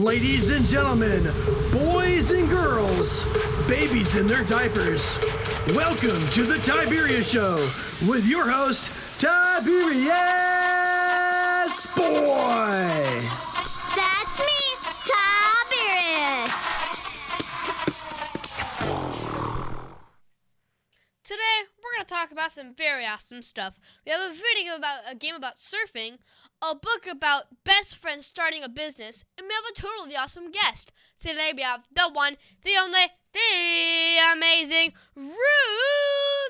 Ladies and gentlemen, boys and girls, babies in their diapers, welcome to the Tiberius Show with your host, Tiberius Boy. That's me, Tiberius. Today, we're going to talk about some very awesome stuff. We have a game about surfing, a book about best friends starting a business, and we have a totally awesome guest. Today we have the one, the only, the amazing Ruth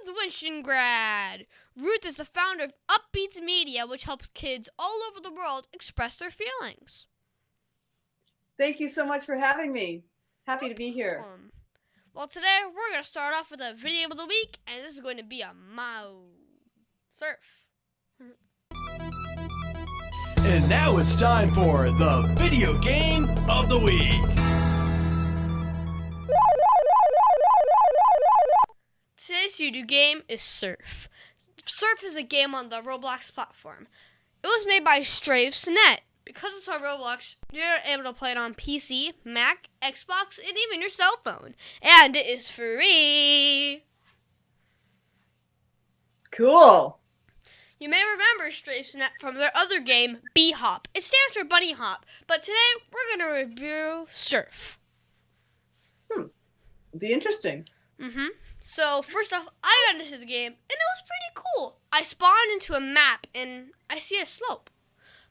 Wishengrad. Ruth is the founder of UpBeats Media, which helps kids all over the world express their feelings. Thank you so much for having me. Happy to be here. Well, today we're going to start off with a video of the week, and this is going to be a surf. And now it's time for the video game of the week. Today's video game is Surf. Surf is a game on the Roblox platform. It was made by Strafes.net. Because it's on Roblox, you're able to play it on PC, Mac, Xbox, and even your cell phone. And it is free. Cool. You may remember Strafes.net from their other game, B-Hop. It stands for Bunny Hop. But today, we're going to review Surf. Be interesting. So, first off, I got into the game, and it was pretty cool. I spawned into a map, and I see a slope.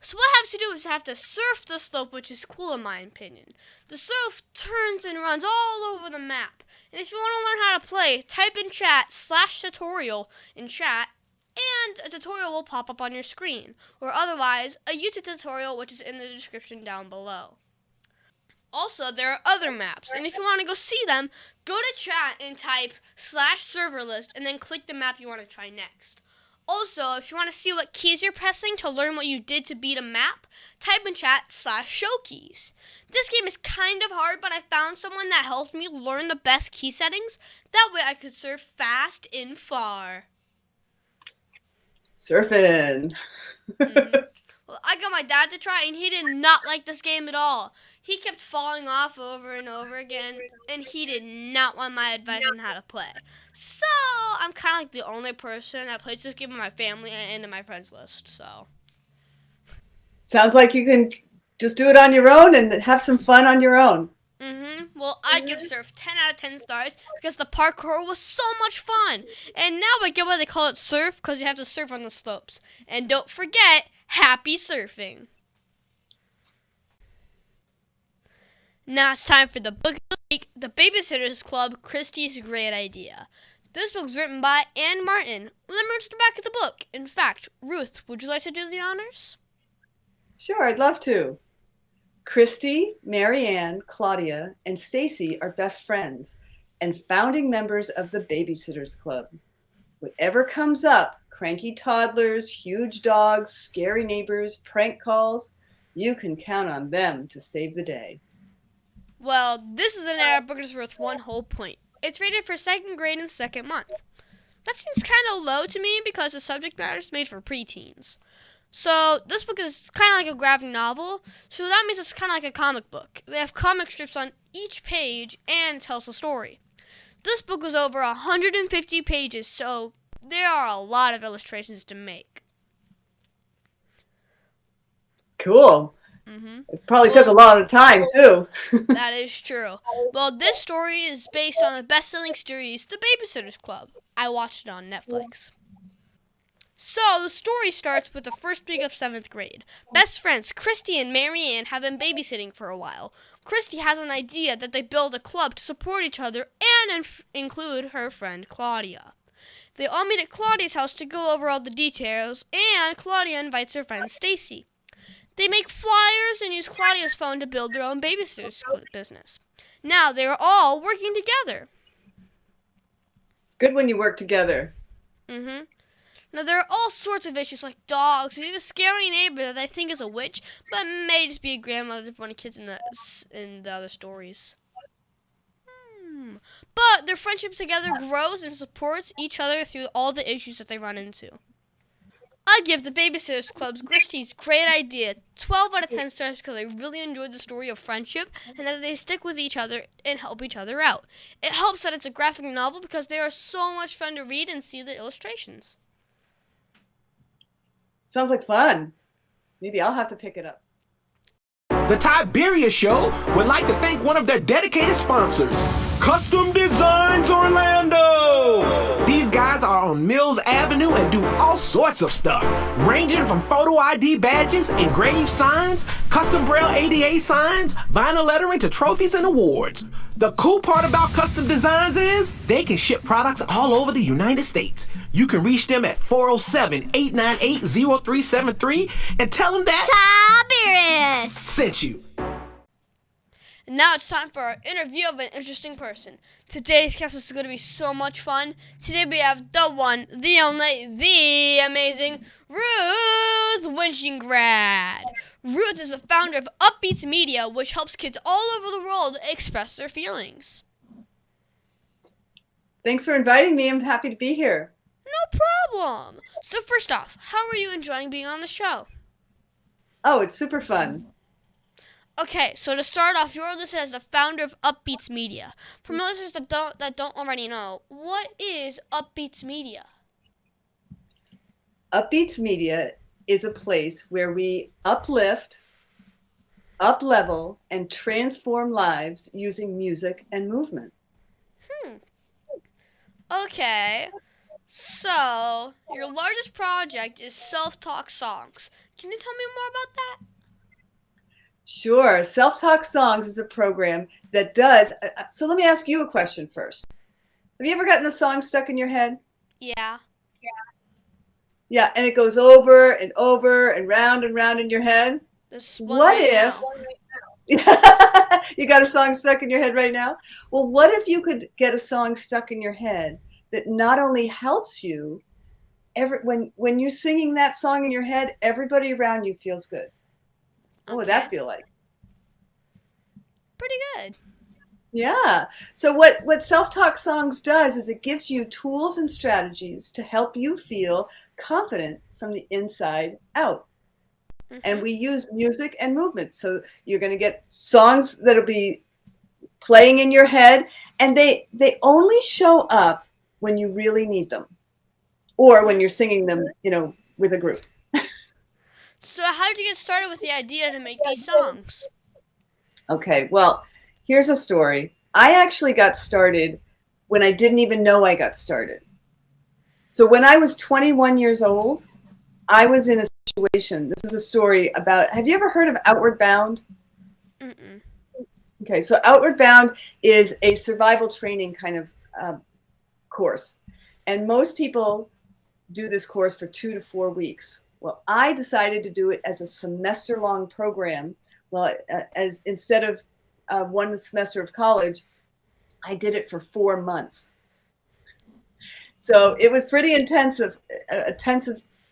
So what I have to do is I have to surf the slope, which is cool in my opinion. The surf turns and runs all over the map. And if you want to learn how to play, type in chat /tutorial in chat, and a tutorial will pop up on your screen. Or otherwise, a YouTube tutorial, which is in the description down below. Also, there are other maps, and if you want to go see them, go to chat and type /serverlist, and then click the map you want to try next. Also, if you want to see what keys you're pressing to learn what you did to beat a map, type in chat /showkeys. This game is kind of hard, but I found someone that helped me learn the best key settings. That way I could surf fast and far. Surfing. Well, I got my dad to try, and he did not like this game at all. He kept falling off over and over again, and he did not want my advice on how to play. So, I'm kind of like the only person that plays this game in my family and in my friends list, so. Sounds like you can just do it on your own and have some fun on your own. Well, I give Surf 10 out of 10 stars because the parkour was so much fun. And now I get why they call it Surf, because you have to surf on the slopes. And don't forget, happy surfing. Now it's time for the book of the week, The Babysitter's Club, Christie's Great Idea. This book's written by Anne Martin. Let me read to the back of the book. In fact, Ruth, would you like to do the honors? Sure, I'd love to. Christy, Marianne, Claudia, and Stacy are best friends and founding members of the Babysitters Club. Whatever comes up, cranky toddlers, huge dogs, scary neighbors, prank calls, you can count on them to save the day. Well, this is an error book that's worth 1 whole point. It's rated for 2nd grade and 2nd month. That seems kind of low to me because the subject matter is made for preteens. So this book is kind of like a graphic novel, so that means it's kind of like a comic book. They have comic strips on each page and it tells a story. This book was over 150 pages, so there are a lot of illustrations to make. Cool. It probably took a lot of time, too. That is true. Well, this story is based on the best-selling series, The Babysitter's Club. I watched it on Netflix. So, the story starts with the first week of 7th grade. Best friends Christy and Marianne have been babysitting for a while. Christy has an idea that they build a club to support each other and include her friend Claudia. They all meet at Claudia's house to go over all the details, and Claudia invites her friend Stacy. They make flyers and use Claudia's phone to build their own babysitter's business. Now, they are all working together. It's good when you work together. Now, there are all sorts of issues like dogs, and even a scary neighbor that I think is a witch, but may just be a grandmother for one of the kids in the other stories. But their friendship together grows and supports each other through all the issues that they run into. I give the Babysitters Club's Christie's great idea 12 out of 10 stars because I really enjoyed the story of friendship and that they stick with each other and help each other out. It helps that it's a graphic novel because they are so much fun to read and see the illustrations. Sounds like fun. Maybe I'll have to pick it up. The Tiberius Show would like to thank one of their dedicated sponsors, Custom Designs Orlando. These guys are on Mills Avenue and do all sorts of stuff, ranging from photo ID badges, engraved signs, custom braille ADA signs, vinyl lettering to trophies and awards. The cool part about Custom Designs is they can ship products all over the United States. You can reach them at 407-898-0373 and tell them that Tiberius sent you. And now it's time for our interview of an interesting person. Today's cast is going to be so much fun. Today we have the one, the only, the amazing Ruth Wishengrad. Ruth is the founder of UpBeats Media, which helps kids all over the world express their feelings. Thanks for inviting me. I'm happy to be here. No problem. So first off, how are you enjoying being on the show? Oh, it's super fun. Okay, so to start off, you're listed as the founder of UpBeats Media. For listeners that don't already know, what is UpBeats Media? UpBeats Media is a place where we uplift, up-level, and transform lives using music and movement. Okay, so your largest project is Self-Talk Songs. Can you tell me more about that? Sure. Self-Talk Songs is a program that does. So let me ask you a question first. Have you ever gotten a song stuck in your head? Yeah. Yeah, and it goes over and over and round in your head. What if you got a song stuck in your head right now? Well, what if you could get a song stuck in your head that not only helps you, when you're singing that song in your head, everybody around you feels good. What would that feel like? Pretty good. Yeah. So what Self-Talk Songs does is it gives you tools and strategies to help you feel confident from the inside out. Mm-hmm. And we use music and movement. So you're going to get songs that'll be playing in your head, and they only show up when you really need them or when you're singing them, with a group. So how did you get started with the idea to make these songs? Okay, well, here's a story. I actually got started when I didn't even know I got started. So when I was 21 years old, I was in a situation. This is a story about, have you ever heard of Outward Bound? Mm-mm. Okay, so Outward Bound is a survival training kind of course. And most people do this course for 2 to 4 weeks. Well, I decided to do it as a semester-long program. Well, as instead of 1 semester of college, I did it for 4 months. So it was pretty intensive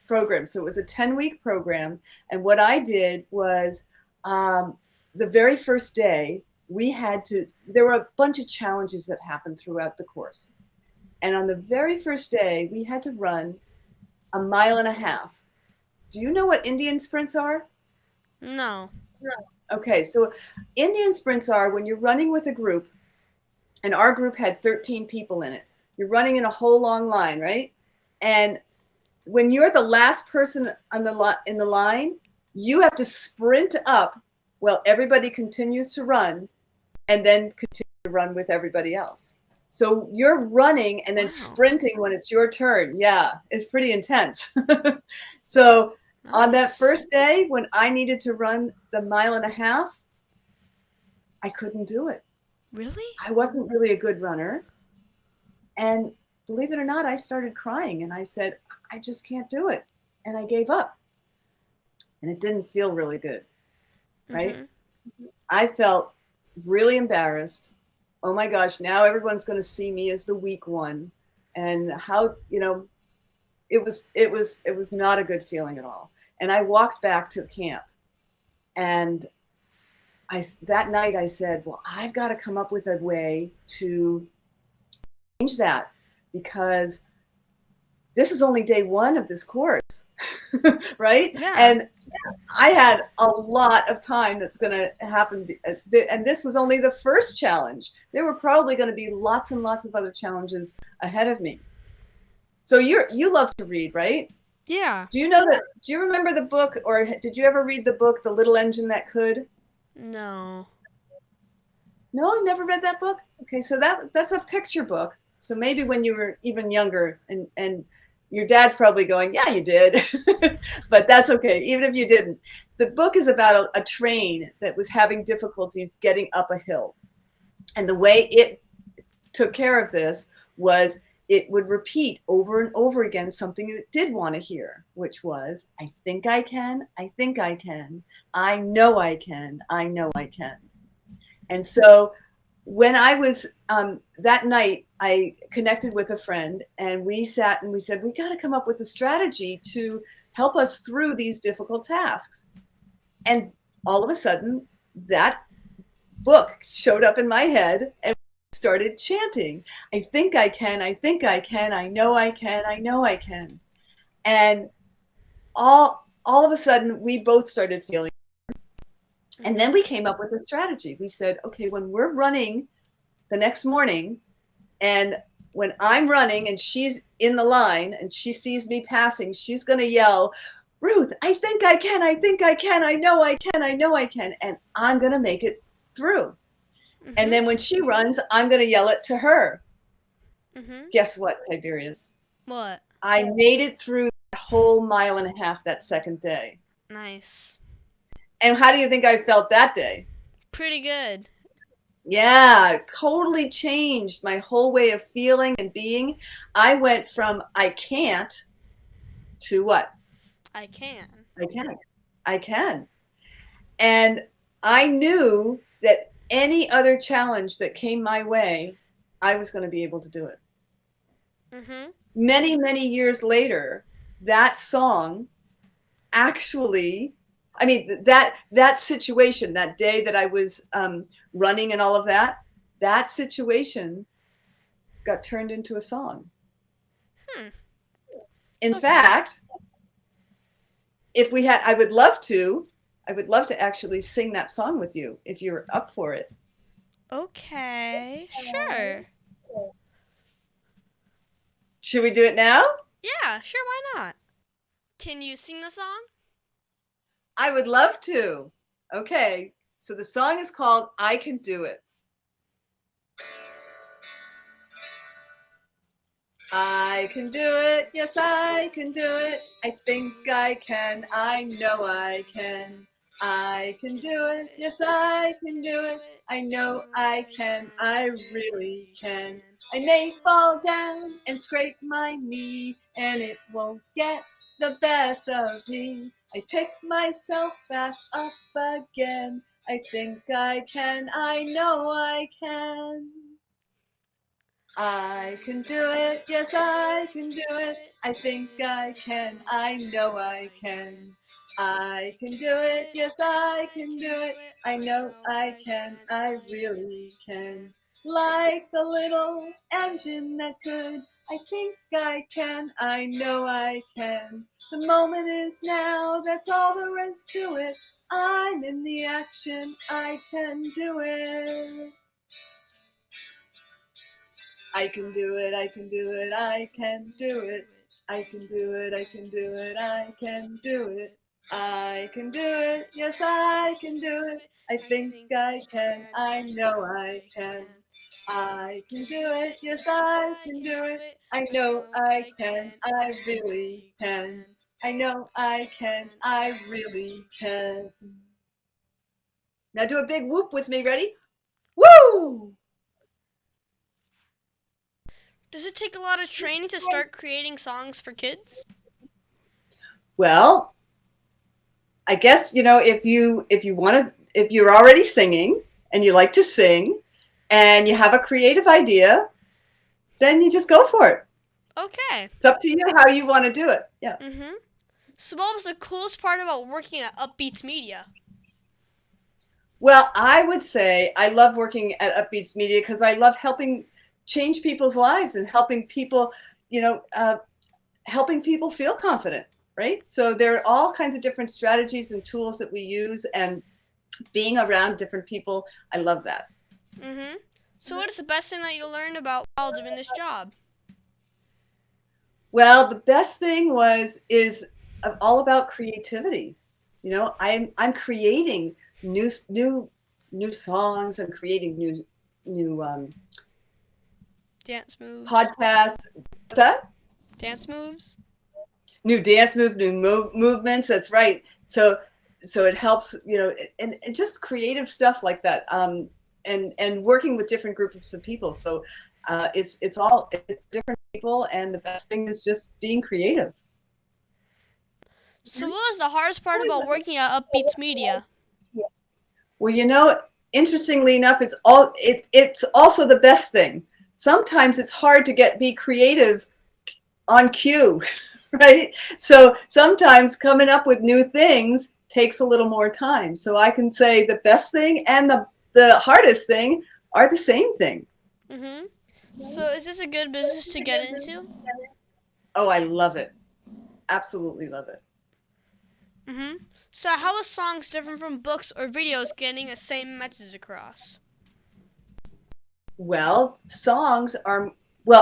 program. So it was a 10-week program. And what I did was the very first day, there were a bunch of challenges that happened throughout the course. And on the very first day, we had to run 1.5 miles. Do you know what Indian sprints are? No. Okay, so Indian sprints are when you're running with a group, and our group had 13 people in it. You're running in a whole long line, right? And when you're the last person in the line, you have to sprint up while everybody continues to run, and then continue to run with everybody else. So you're running and then sprinting when it's your turn. Yeah, it's pretty intense. So on that first day, when I needed to run the 1.5 miles, I couldn't do it. Really? I wasn't really a good runner. And believe it or not, I started crying and I said, I just can't do it. And I gave up. And it didn't feel really good, right? Mm-hmm. I felt really embarrassed. Oh my gosh, now everyone's going to see me as the weak one. And how, it was not a good feeling at all. And I walked back to the camp, and that night I said, well, I've got to come up with a way to change that, because this is only day one of this course, right? Yeah. And I had a lot of time that's going to happen. And this was only the first challenge. There were probably going to be lots and lots of other challenges ahead of me. So you love to read, right? Yeah. Do you remember the book, or did you ever read the book, The Little Engine That Could? No. No, I've never read that book. Okay, so that's a picture book. So maybe when you were even younger, and your dad's probably going, yeah, you did. But that's okay, even if you didn't. The book is about a train that was having difficulties getting up a hill. And the way it took care of this was it would repeat over and over again something it did want to hear, which was, I think I can, I think I can, I know I can, I know I can. And so when I was, that night, I connected with a friend, and we sat and we said, we got to come up with a strategy to help us through these difficult tasks. And all of a sudden, that book showed up in my head, and started chanting, I think I can, I think I can, I know I can, I know I can. And all of a sudden, we both started feeling. And then we came up with a strategy. We said, okay, when we're running the next morning, and when I'm running and she's in the line and she sees me passing, she's going to yell, Ruth, I think I can, I think I can, I know I can, I know I can. And I'm going to make it through. Mm-hmm. And then when she runs, I'm going to yell it to her. Mm-hmm. Guess what, Tiberius? What? I made it through the whole 1.5 miles that second day. Nice. And how do you think I felt that day? Pretty good. Yeah, totally changed my whole way of feeling and being. I went from I can't to what? I can. I can. I can. And I knew that any other challenge that came my way, I was going to be able to do it. Mm-hmm. Many, many years later, that song actually, I mean, that situation, that day that I was running and all of that, that situation got turned into a song. In fact, if we had, I would love to actually sing that song with you if you're up for it. Okay, sure. Should we do it now? Yeah, sure, why not? Can you sing the song? I would love to. Okay, so the song is called I Can Do It. I can do it, yes I can do it. I think I can, I know I can. I can do it, yes I can do it. I know I can, I really can. I may fall down and scrape my knee, and it won't get the best of me. I pick myself back up again. I think I can, I know I can. I can do it, yes I can do it. I think I can, I know I can. I can do it, yes I can do it. I know I can, I really can. Like the little engine that could, I think I can, I know I can. The moment is now, that's all there is to it. I'm in the action, I can do it. I can do it, I can do it, I can do it. I can do it, I can do it, I can do it. I can do it, yes I can do it. I think I can, I know I can. I can do it, yes I can do it. I know I can, I really can. I know I can, I really can. Now do a big whoop with me, ready? Woo! Does it take a lot of training to start creating songs for kids? Well, I guess, if you're already singing and you like to sing and you have a creative idea, then you just go for it. Okay. It's up to you how you want to do it. Yeah. Mm-hmm. So what was the coolest part about working at UpBeats Media? Well, I would say I love working at UpBeats Media because I love helping change people's lives and helping people, helping people feel confident, right? So there are all kinds of different strategies and tools that we use, and being around different people, I love that. Mhm. So what is the best thing that you learned about while doing this job? Well, the best thing is all about creativity. You know, I'm creating new songs. I'm creating new Dance moves. podcasts. What's that? Dance moves. New dance movements. That's right. So it helps, you know, and just creative stuff like that. And working with different groups of people. So it's different people, and the best thing is just being creative. So what was the hardest part about working at UpBeats Media? Well, you know, interestingly enough, it's also the best thing. Sometimes it's hard to be creative on cue, right? So sometimes coming up with new things takes a little more time. So I can say the best thing and the hardest thing are the same thing. Mhm. So is this a good business to get into? Oh, I love it. Absolutely love it. Mhm. So how is songs different from books or videos getting the same message across? Well,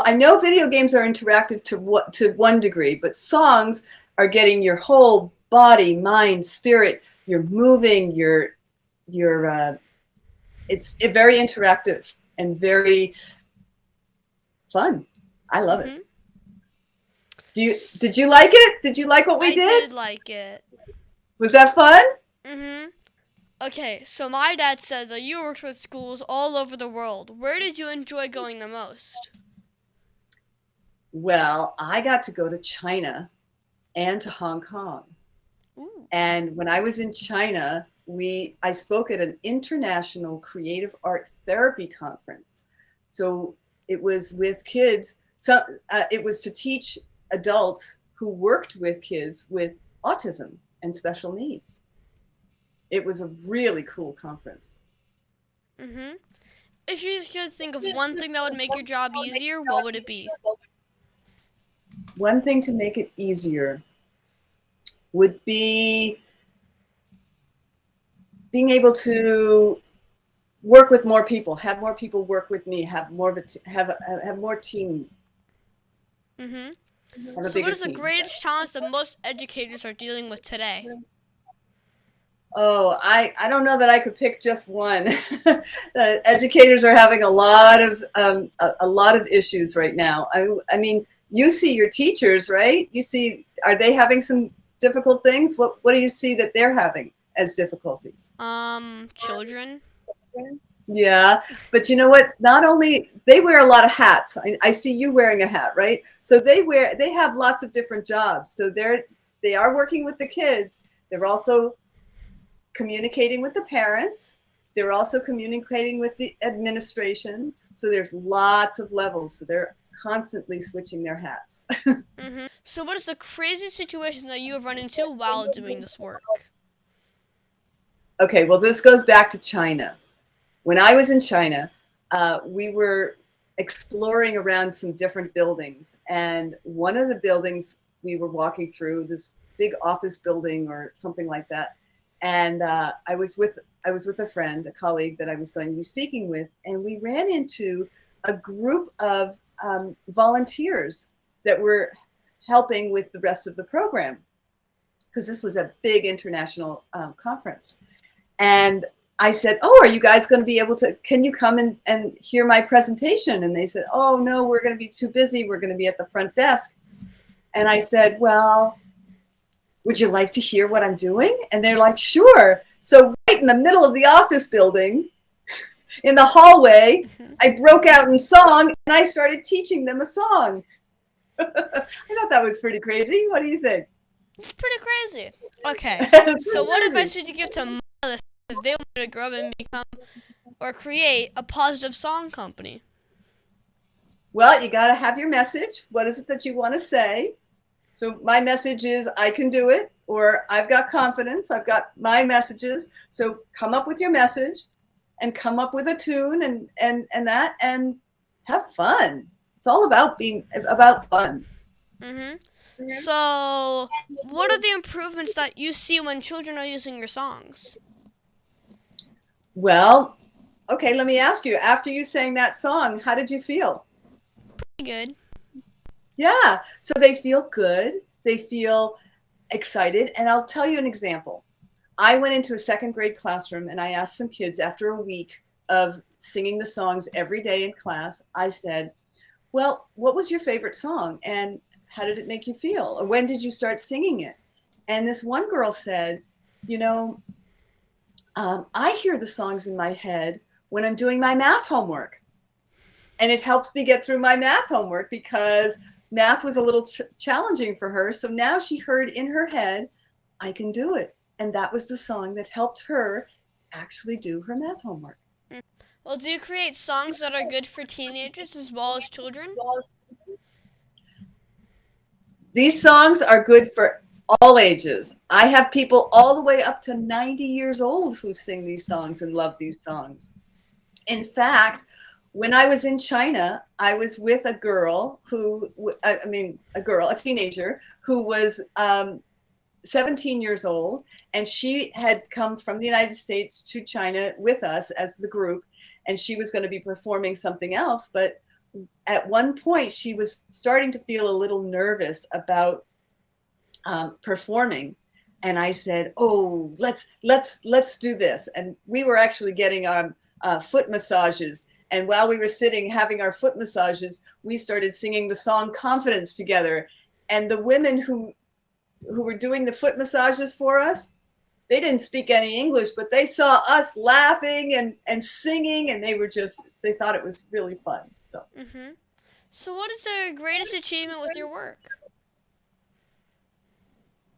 I know video games are interactive to one degree, but songs are getting your whole body, mind, spirit. You're moving. It's very interactive and very fun. I love it. Did you like it? Did you like what we did? I did like it. Was that fun? Mhm. Okay, so my dad said that you worked with schools all over the world. Where did you enjoy going the most? Well, I got to go to China and to Hong Kong. Ooh. And when I was in China, I spoke at an international creative art therapy conference. So it was with kids. So it was to teach adults who worked with kids with autism and special needs. It was a really cool conference. Mhm. If you could think of one thing that would make your job easier, what would it be? One thing to make it easier would be being able to work with more people, have more people work with me, have more team. Mhm. Have a So bigger what is the team. greatest challenge that most educators are dealing with today? Oh, I don't know that I could pick just one. Educators are having a lot of issues right now. I mean, you see your teachers, right? Are they having some difficult things? What do you see that they're having as difficulties? Children. Yeah, but you know what? Not only they wear a lot of hats. I see you wearing a hat, right? So they have lots of different jobs. So they are working with the kids. They're also communicating with the parents. They're also communicating with the administration. So there's lots of levels. So they're constantly switching their hats. Mhm. So what is the craziest situation that you have run into while doing this work? Okay, well, this goes back to China. When I was in China, we were exploring around some different buildings. And one of the buildings we were walking through, this big office building or something like that. And I was with a friend, a colleague that I was going to be speaking with, and we ran into a group of volunteers that were helping with the rest of the program, because this was a big international conference. And I said, "Oh, are you guys going to be able to? Can you come and hear my presentation?" And they said, "Oh no, we're going to be too busy. We're going to be at the front desk." And I said, "Well, would you like to hear what I'm doing?" And they're like, "Sure." So right in the middle of the office building, in the hallway, I broke out in song and I started teaching them a song. I thought that was pretty crazy. What do you think? It's pretty crazy. Okay. So what advice would you give to my listeners if they wanted to grow up and become or create a positive song company? Well, you got to have your message. What is it that you want to say? So my message is I can do it, or I've got confidence. I've got my messages. So come up with your message and come up with a tune and have fun. It's all about being about fun. Mhm. So, what are the improvements that you see when children are using your songs? Well, okay, let me ask you, after you sang that song, how did you feel? Pretty good. Yeah, so they feel good, they feel excited, and I'll tell you an example. I went into a second grade classroom and I asked some kids after a week of singing the songs every day in class, I said, well, what was your favorite song and how did it make you feel? Or when did you start singing it? And this one girl said, you know, I hear the songs in my head when I'm doing my math homework. And it helps me get through my math homework because math was a little challenging for her. So now she heard in her head, I can do it. And that was the song that helped her actually do her math homework. Well, do you create songs that are good for teenagers as well as children? These songs are good for all ages. I have people all the way up to 90 years old who sing these songs and love these songs. In fact, when I was in China, I was with a girl a teenager who was 17 years old, and she had come from the United States to China with us as the group, and she was going to be performing something else. But at one point, she was starting to feel a little nervous about performing, and I said, "Oh, let's do this." And we were actually getting our foot massages. And while we were sitting having our foot massages, we started singing the song Confidence together. And the women who were doing the foot massages for us, they didn't speak any English, but they saw us laughing and singing, and they thought it was really fun. So. Mm-hmm. So what is the greatest achievement with your work?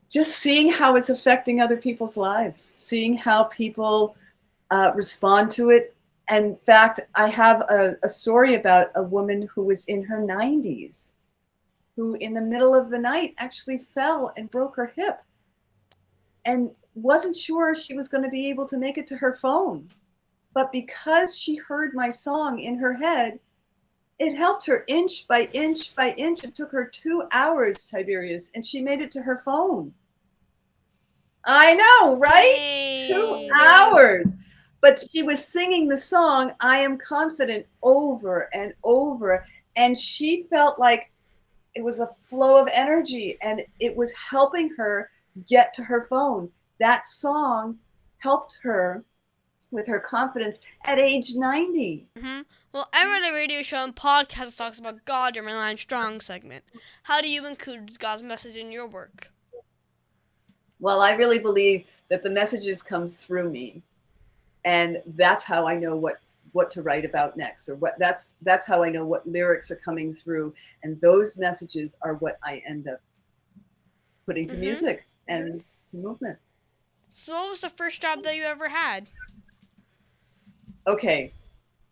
Just seeing how it's affecting other people's lives, seeing how people respond to it. In fact, I have a story about a woman who was in her 90s, who in the middle of the night actually fell and broke her hip and wasn't sure she was going to be able to make it to her phone. But because she heard my song in her head, it helped her inch by inch by inch. It took her 2 hours, Tiberius, and she made it to her phone. I know, right? Dang. 2 hours. But she was singing the song, I Am Confident, over and over. And she felt like it was a flow of energy and it was helping her get to her phone. That song helped her with her confidence at age 90. Mm-hmm. Well, I run a radio show and podcast that talks about God during my Line Strong segment. How do you include God's message in your work? Well, I really believe that the messages come through me. And that's how I know what to write about next, or that's how I know what lyrics are coming through. And those messages are what I end up putting to music and to movement. So what was the first job that you ever had? Okay.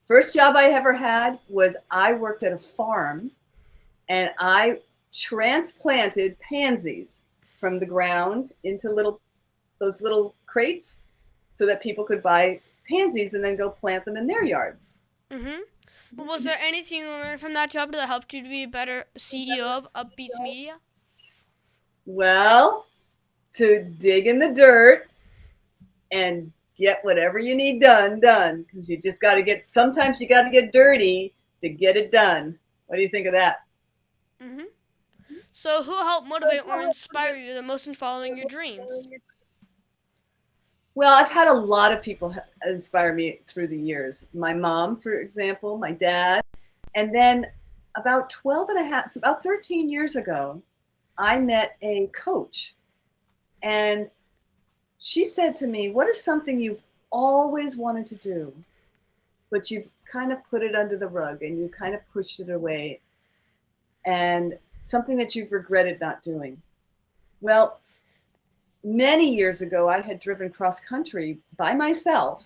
First job I ever had was I worked at a farm and I transplanted pansies from the ground into those little crates so that people could buy pansies and then go plant them in their yard. Mm-hmm. Well, was there anything you learned from that job that helped you to be a better CEO of UpBeats Media? Well, to dig in the dirt and get whatever you need done, because you just got to sometimes you got to get dirty to get it done. What do you think of that? Mm-hmm. So who helped motivate or inspire you the most in following your dreams? Well, I've had a lot of people inspire me through the years. My mom, for example, my dad. And then about 13 years ago, I met a coach. And she said to me, what is something you've always wanted to do, but you've kind of put it under the rug and you kind of pushed it away, and something that you've regretted not doing? Well, many years ago, I had driven cross country by myself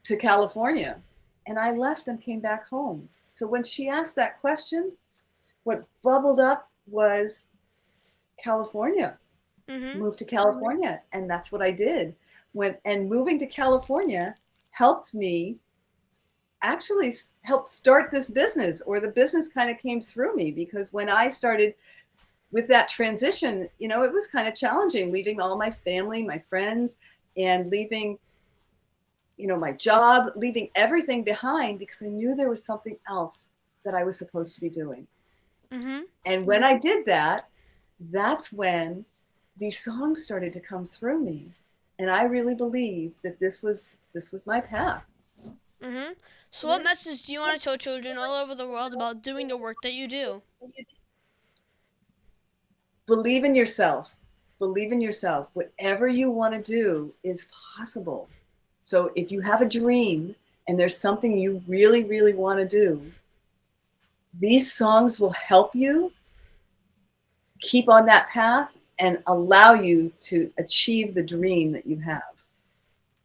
to California, and I left and came back home. So when she asked that question, what bubbled up was California. Mm-hmm. Moved to California, and that's what I did. And moving to California helped me actually help start this business, or the business kind of came through me, because when I started with that transition, you know, it was kind of challenging, leaving all my family, my friends, and leaving, you know, my job, leaving everything behind, because I knew there was something else that I was supposed to be doing. Mm-hmm. And when I did that, that's when these songs started to come through me. And I really believed that this was my path. Mm-hmm. So what message do you want to show children all over the world about doing the work that you do? Believe in yourself. Believe in yourself. Whatever you want to do is possible. So if you have a dream and there's something you really, really want to do, these songs will help you keep on that path and allow you to achieve the dream that you have.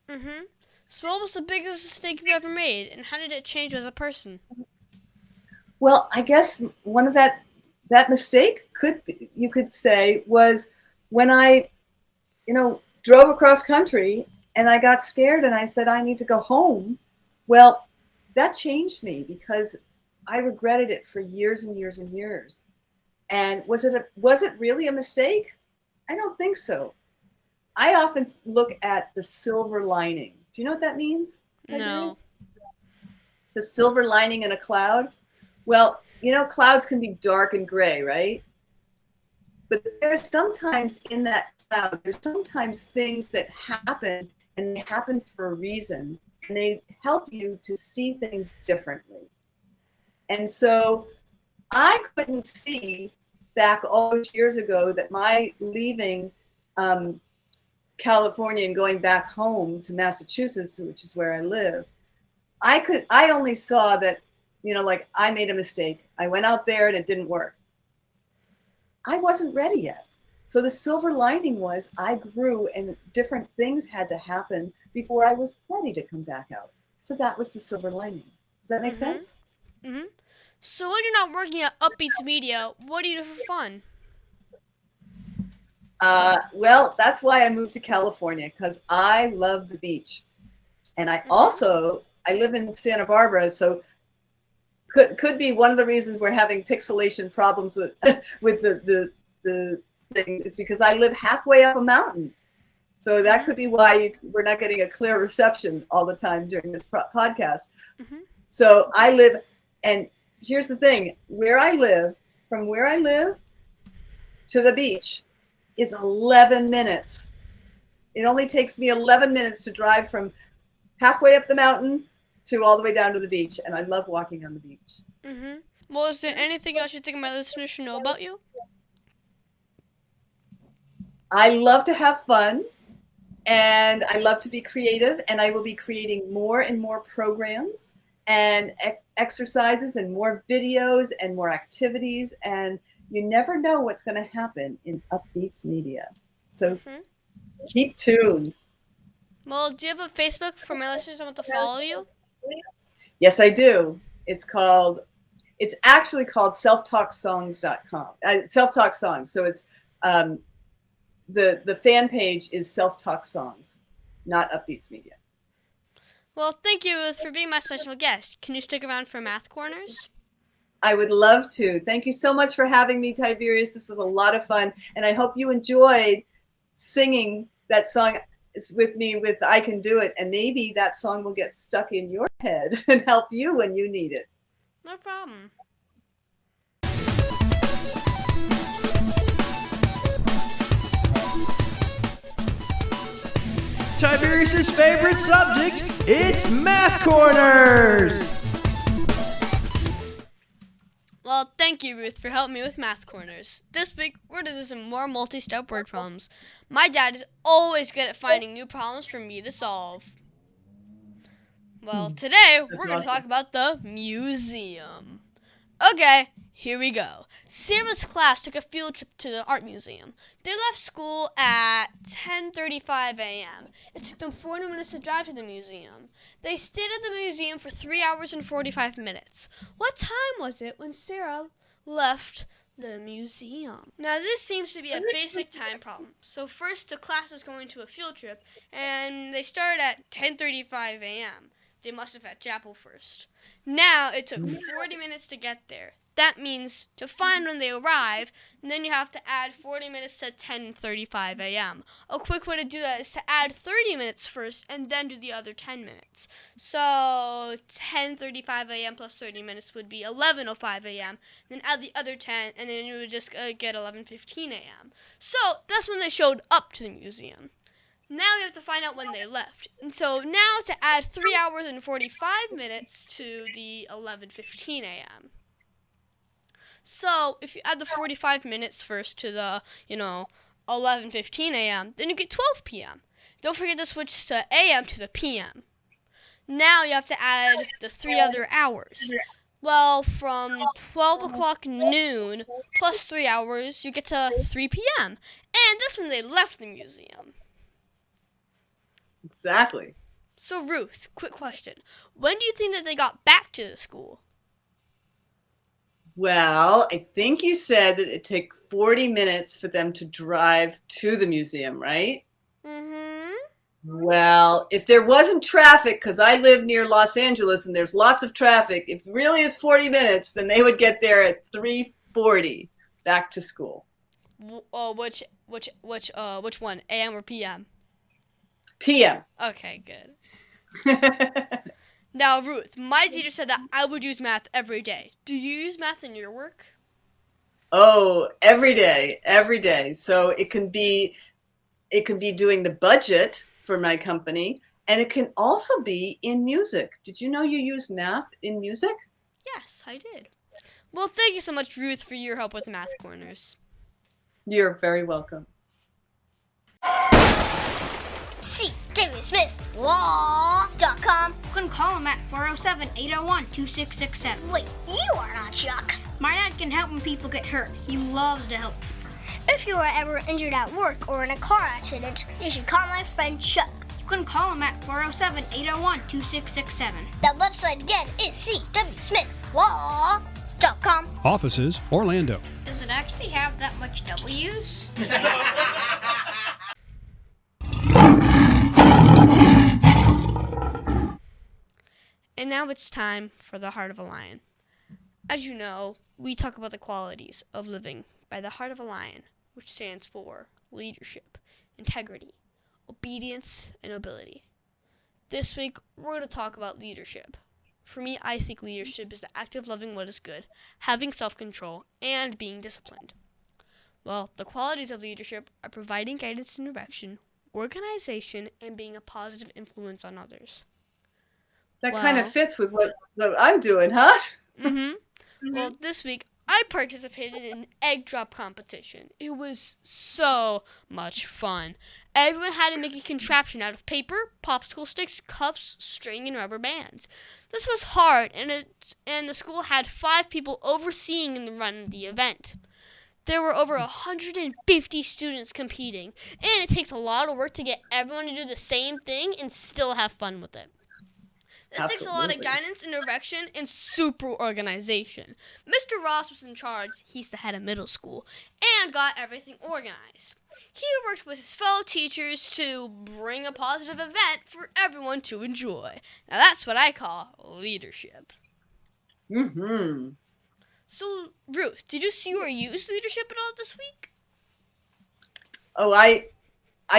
Mm-hmm. So what was the biggest mistake you ever made, and how did it change you as a person? Well, I guess one of that mistake you could say was when I, you know, drove across country and I got scared and I said, I need to go home. Well, that changed me because I regretted it for years and years and years. And was it really a mistake? I don't think so. I often look at the silver lining. Do you know what that means? No. The silver lining in a cloud? Well, you know, clouds can be dark and gray, right? But there's sometimes in that cloud, there's sometimes things that happen, and they happen for a reason, and they help you to see things differently. And so I couldn't see back all those years ago that my leaving California and going back home to Massachusetts, which is where I lived, I only saw that, you know, like I made a mistake. I went out there and it didn't work. I wasn't ready yet. So the silver lining was I grew and different things had to happen before I was ready to come back out. So that was the silver lining. Does that make sense? Mm-hmm. So when you're not working at UpBeats Media, what do you do for fun? Well, that's why I moved to California, because I love the beach. And I live in Santa Barbara, so could be one of the reasons we're having pixelation problems with with the things is because I live halfway up a mountain. So that could be why we're not getting a clear reception all the time during this podcast. Mm-hmm. So I live, and here's the thing, from where I live to the beach is 11 minutes. It only takes me 11 minutes to drive from halfway up the mountain to all the way down to the beach, and I love walking on the beach. Mm-hmm. Well, is there anything else you think my listeners should know about you? I love to have fun, and I love to be creative, and I will be creating more and more programs and exercises and more videos and more activities, and you never know what's going to happen in UpBeats Media. So keep tuned. Well, do you have a Facebook for my listeners that want to follow you? Yes, I do. It's actually called selftalksongs.com. Self-talk songs. So it's the fan page is Self-Talk Songs, not UpBeats Media. Well, thank you, Ruth, for being my special guest. Can you stick around for Math Corners? I would love to. Thank you so much for having me, Tiberius. This was a lot of fun, and I hope you enjoyed singing that song with me with I Can Do It, and maybe that song will get stuck in your head and help you when you need it. No problem. Tiberius's favorite subject, it's Math Corners! Well, thank you, Ruth, for helping me with Math Corners. This week, we're going to do some more multi-step word problems. My dad is always good at finding new problems for me to solve. Well, today, we're going to talk about the museum. Okay, here we go. Sarah's class took a field trip to the art museum. They left school at 10:35 a.m. It took them 40 minutes to drive to the museum. They stayed at the museum for 3 hours and 45 minutes. What time was it when Sarah left the museum? Now, this seems to be a basic time problem. So first, the class is going to a field trip, and they started at 10:35 a.m. They must have had chapel first. Now, it took 40 minutes to get there. that means to find when they arrive, and then you have to add 40 minutes to 10:35 a.m. A quick way to do that is to add 30 minutes first and then do the other 10 minutes. So 10:35 a.m. plus 30 minutes would be 11:05 a.m. Then add the other 10, and then you would just get 11:15 a.m. So that's when they showed up to the museum. Now we have to find out when they left. And so now to add 3 hours and 45 minutes to the 11:15 a.m. So if you add the 45 minutes first to the, 11:15 a.m., then you get 12 p.m. Don't forget to switch to a.m. to the p.m. Now you have to add the 3 other hours. Well, from 12 o'clock noon plus 3 hours, you get to 3 p.m. And that's when they left the museum. Exactly. So, Ruth, quick question. When do you think that they got back to the school? Well, I think you said that it'd take 40 minutes for them to drive to the museum, right? Mm-hmm. Well, if there wasn't traffic, because I live near Los Angeles and there's lots of traffic, if really it's 40 minutes, then they would get there at 3:40 back to school. Which one? AM or PM? PM. Okay, good. Now, Ruth, my teacher said that I would use math every day. Do you use math in your work? Oh, every day. So it can be doing the budget for my company, and it can also be in music. Did you know you use math in music? Yes, I did. Well, thank you so much, Ruth, for your help with Math Corners. You're very welcome. See TiberiusSmithLaw.com. You can call him at 407-801-2667. Wait, you are not Chuck. My dad can help when people get hurt. He loves to help people. If you are ever injured at work or in a car accident, you should call my friend Chuck. You can call him at 407-801-2667. That website again is CWSmithLaw.com. Offices, Orlando. Does it actually have that much W's? And now it's time for the Heart of a Lion. As you know, we talk about the qualities of living by the heart of a lion, which stands for leadership, integrity, obedience, and nobility. This week, we're going to talk about leadership. For me, I think leadership is the act of loving what is good, having self-control, and being disciplined. Well, the qualities of leadership are providing guidance and direction, organization, and being a positive influence on others. That kind of fits with what I'm doing, huh? Mm-hmm. Well, this week, I participated in an egg drop competition. It was so much fun. Everyone had to make a contraption out of paper, popsicle sticks, cups, string, and rubber bands. This was hard, and the school had 5 people overseeing the run of the event. There were over 150 students competing, and it takes a lot of work to get everyone to do the same thing and still have fun with it. This takes a lot of guidance and direction and super organization. Mr. Ross was in charge, he's the head of middle school, and got everything organized. He worked with his fellow teachers to bring a positive event for everyone to enjoy. Now that's what I call leadership. Mm-hmm. So, Ruth, did you see or use leadership at all this week? Oh, I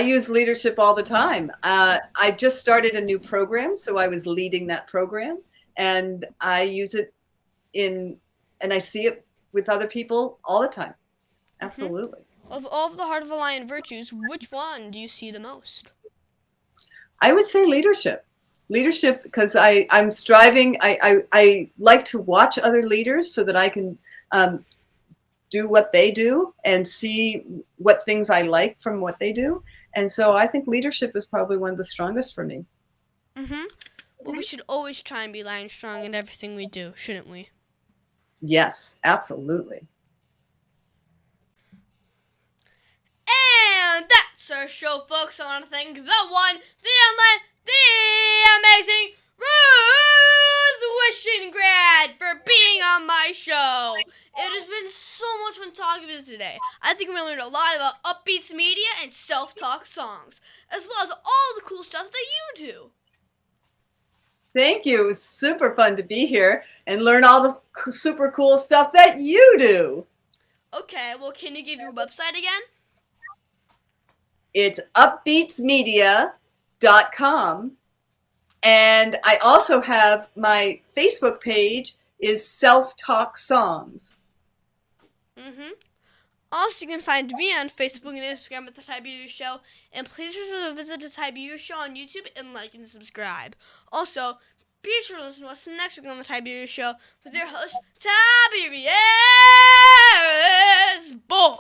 use leadership all the time. I just started a new program, so I was leading that program, and I use it and I see it with other people all the time. Absolutely. Of all of the Heart of a Lion virtues, which one do you see the most? I would say leadership. Leadership, because I'm striving. I like to watch other leaders so that I can do what they do and see what things I like from what they do. And so I think leadership is probably one of the strongest for me. Mm-hmm. Well, we should always try and be lion strong in everything we do, shouldn't we? Yes, absolutely. And that's our show, folks. I want to thank the one, the only, the amazing Ruth Wishengrad for being on my show. It has been so much fun talking with you today. I think we learned a lot about UpBeats media and self-talk songs, as well as all the cool stuff that you do. Thank you. It was super fun to be here and learn all the super cool stuff that you do. Okay, well, can you give your website again? It's upbeatsmedia.com. And I also have my Facebook page is Self-Talk Songs. Also, you can find me on Facebook and Instagram at The Tiberius Show. And please visit The Tiberius Show on YouTube and like and subscribe. Also, be sure to listen to us next week on The Tiberius Show with your host, Tiberius Boy.